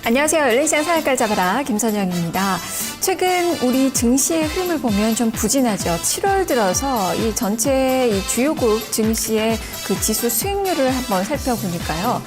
안녕하세요. 열린시장 사활갈 잡아라 김선영입니다. 최근 우리 증시의 흐름을 보면 좀 부진하죠. 7월 들어서 이 전체 이 주요국 증시의 그 지수 수익률을 한번 살펴보니까요.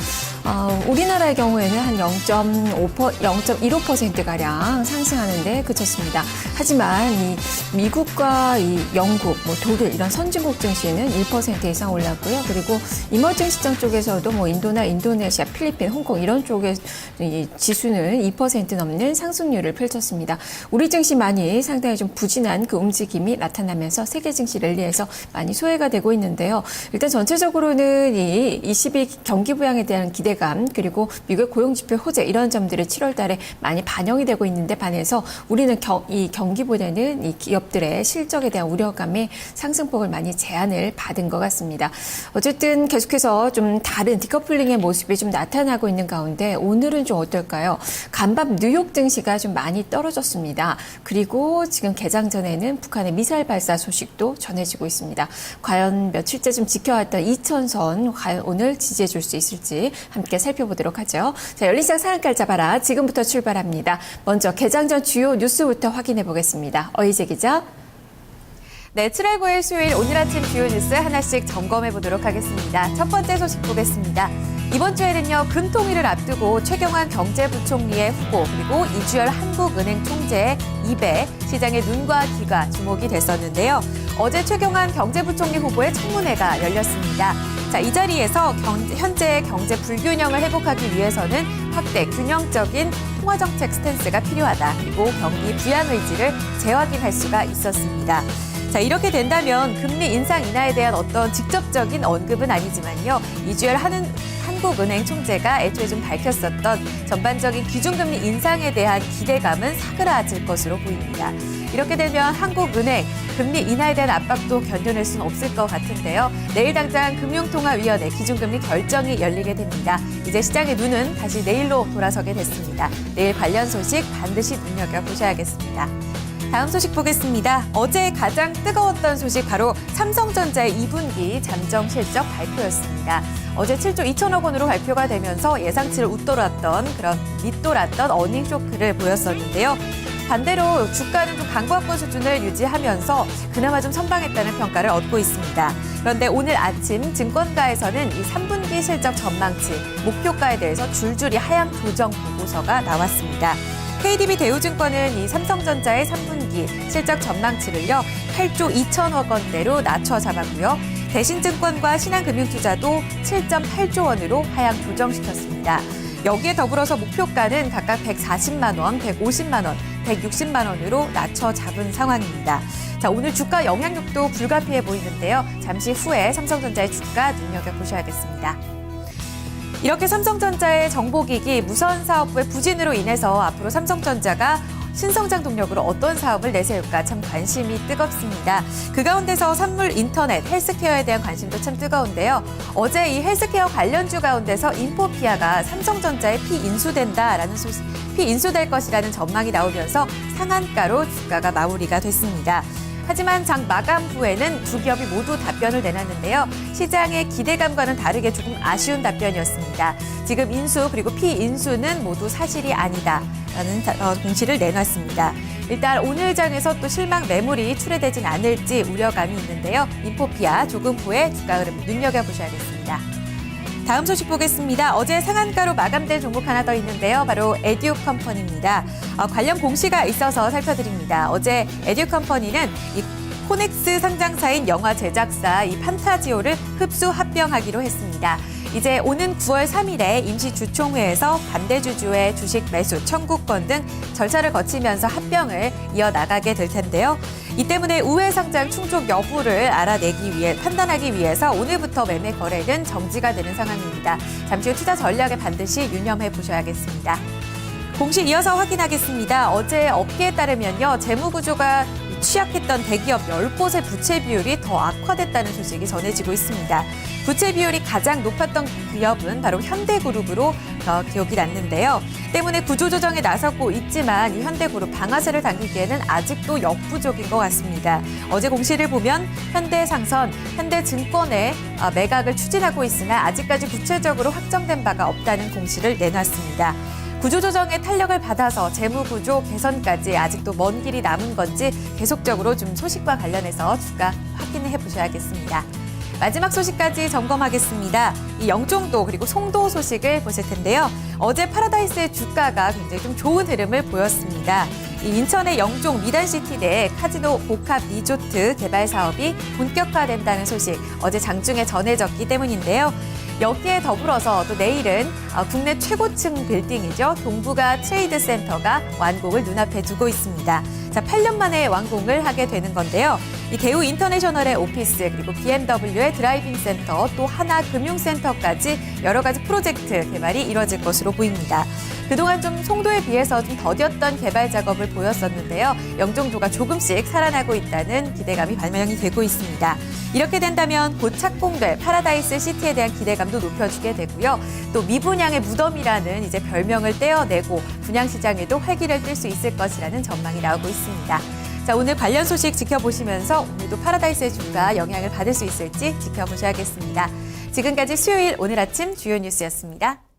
우리나라의 경우에는 한 0.15%가량 상승하는데 그쳤습니다. 하지만 이 미국과 이 영국, 독일 이런 선진국 증시는 1% 이상 올랐고요. 그리고 이머징 시장 쪽에서도 인도나 인도네시아, 필리핀, 홍콩 이런 쪽의 이 지수는 2% 넘는 상승률을 펼쳤습니다. 우리 증시만이 상당히 좀 부진한 그 움직임이 나타나면서 세계 증시 랠리에서 많이 소외가 되고 있는데요. 일단 전체적으로는 이 22 경기 부양에 대한 기대감 그리고 미국 고용지표 호재 이런 점들이 7월 달에 많이 반영이 되고 있는데 반해서 우리는 이 경기보다는 이 기업들의 실적에 대한 우려감에 상승폭을 많이 제한을 받은 것 같습니다. 어쨌든 계속해서 좀 다른 디커플링의 모습이 좀 나타나고 있는 가운데 오늘은 좀 어떨까요? 간밤 뉴욕 증시가 좀 많이 떨어졌습니다. 그리고 지금 개장 전에는 북한의 미사일 발사 소식도 전해지고 있습니다. 과연 며칠째 좀 지켜왔던 2000선 과연 오늘 지지해 줄 수 있을지 함께 살펴보도록 하죠. 자, 열린시장 사활갈 잡아라. 지금부터 출발합니다. 먼저 개장 전 주요 뉴스부터 확인해 보겠습니다. 어이재 기자. 네, 7월 9일 수요일 오늘 아침 주요 뉴스 하나씩 점검해 보도록 하겠습니다. 첫 번째 소식 보겠습니다. 이번 주에는요, 금통위를 앞두고 최경환 경제부총리의 후보 그리고 이주열 한국은행 총재의 입에 시장의 눈과 귀가 주목이 됐었는데요. 어제 최경환 경제부총리 후보의 청문회가 열렸습니다. 자, 이 자리에서 현재의 경제 불균형을 회복하기 위해서는 확대 균형적인 통화정책 스탠스가 필요하다. 그리고 경기 부양 의지를 재확인할 수가 있었습니다. 자, 이렇게 된다면 금리 인상 인하에 대한 어떤 직접적인 언급은 아니지만요. 이주열 한국은행 총재가 애초에 좀 밝혔었던 전반적인 기준금리 인상에 대한 기대감은 사그라질 것으로 보입니다. 이렇게 되면 한국은행 금리 인하에 대한 압박도 견뎌낼 수는 없을 것 같은데요. 내일 당장 금융통화위원회 기준금리 결정이 열리게 됩니다. 이제 시장의 눈은 다시 내일로 돌아서게 됐습니다. 내일 관련 소식 반드시 눈여겨보셔야겠습니다. 다음 소식 보겠습니다. 어제 가장 뜨거웠던 소식 바로 삼성전자의 2분기 잠정 실적 발표였습니다. 어제 7조 2천억 원으로 발표가 되면서 예상치를 밑돌았던 어닝 쇼크를 보였었는데요. 반대로 주가는 좀 강보합권 수준을 유지하면서 그나마 좀 선방했다는 평가를 얻고 있습니다. 그런데 오늘 아침 증권가에서는 이 3분기 실적 전망치, 목표가에 대해서 줄줄이 하향 조정 보고서가 나왔습니다. KDB 대우증권은 이 삼성전자의 3분기 실적 전망치를요 8조 2천억 원대로 낮춰 잡았고요. 대신증권과 신한금융투자도 7.8조 원으로 하향 조정시켰습니다. 여기에 더불어서 목표가는 각각 140만 원, 150만 원, 160만 원으로 낮춰 잡은 상황입니다. 자, 오늘 주가 영향력도 불가피해 보이는데요. 잠시 후에 삼성전자의 주가 눈여겨보셔야겠습니다. 이렇게 삼성전자의 정보기기 무선사업부의 부진으로 인해서 앞으로 삼성전자가 신성장 동력으로 어떤 사업을 내세울까 참 관심이 뜨겁습니다. 그 가운데서 산물, 인터넷, 헬스케어에 대한 관심도 참 뜨거운데요. 어제 이 헬스케어 관련주 가운데서 인포피아가 삼성전자에 피인수될 것이라는 전망이 나오면서 상한가로 주가가 마무리가 됐습니다. 하지만 장 마감 후에는 두 기업이 모두 답변을 내놨는데요. 시장의 기대감과는 다르게 조금 아쉬운 답변이었습니다. 지금 인수 그리고 피인수는 모두 사실이 아니다라는 공시를 내놨습니다. 일단 오늘 장에서 또 실망 매물이 출회되진 않을지 우려감이 있는데요. 인포피아 조금 후에 주가 흐름 눈여겨보셔야겠습니다. 다음 소식 보겠습니다. 어제 상한가로 마감된 종목 하나 더 있는데요. 바로 에듀컴퍼니입니다. 관련 공시가 있어서 살펴드립니다. 어제 에듀컴퍼니는 이 코넥스 상장사인 영화 제작사 이 판타지오를 흡수 합병하기로 했습니다. 이제 오는 9월 3일에 임시주총회에서 반대주주의 주식 매수, 청구권 등 절차를 거치면서 합병을 이어나가게 될 텐데요. 이 때문에 우회 상장 충족 여부를 판단하기 위해서 오늘부터 매매 거래는 정지가 되는 상황입니다. 잠시 후 투자 전략에 반드시 유념해 보셔야겠습니다. 공시 이어서 확인하겠습니다. 어제 업계에 따르면요, 재무 구조가 취약했던 대기업 10곳의 부채 비율이 더 악화됐다는 소식이 전해지고 있습니다. 부채 비율이 가장 높았던 기업은 바로 현대그룹으로 기억이 났는데요. 때문에 구조조정에 나서고 있지만 이 현대그룹 방아쇠를 당기기에는 아직도 역부족인 것 같습니다. 어제 공시를 보면 현대상선, 현대증권의 매각을 추진하고 있으나 아직까지 구체적으로 확정된 바가 없다는 공시를 내놨습니다. 구조조정의 탄력을 받아서 재무구조 개선까지 아직도 먼 길이 남은 건지 계속적으로 좀 소식과 관련해서 주가 확인해 보셔야겠습니다. 마지막 소식까지 점검하겠습니다. 이 영종도 그리고 송도 소식을 보실 텐데요. 어제 파라다이스의 주가가 굉장히 좀 좋은 흐름을 보였습니다. 이 인천의 영종 미단시티 내에 카지노 복합 리조트 개발 사업이 본격화된다는 소식 어제 장중에 전해졌기 때문인데요. 여기에 더불어서 또 내일은 국내 최고층 빌딩이죠. 동부가 트레이드 센터가 완공을 눈앞에 두고 있습니다. 자, 8년 만에 완공을 하게 되는 건데요. 이 대우 인터내셔널의 오피스 그리고 BMW의 드라이빙 센터 또 하나 금융센터까지 여러 가지 프로젝트 개발이 이뤄질 것으로 보입니다. 그동안 좀 송도에 비해서 좀 더뎠던 개발 작업을 보였었는데요. 영종도가 조금씩 살아나고 있다는 기대감이 반영이 되고 있습니다. 이렇게 된다면 곧 착공될 파라다이스 시티에 대한 기대감도 높여주게 되고요. 또 미분양의 무덤이라는 이제 별명을 떼어내고 분양시장에도 활기를 띨 수 있을 것이라는 전망이 나오고 있습니다. 자, 오늘 관련 소식 지켜보시면서 오늘도 파라다이스의 주가 영향을 받을 수 있을지 지켜보셔야겠습니다. 지금까지 수요일 오늘 아침 주요 뉴스였습니다.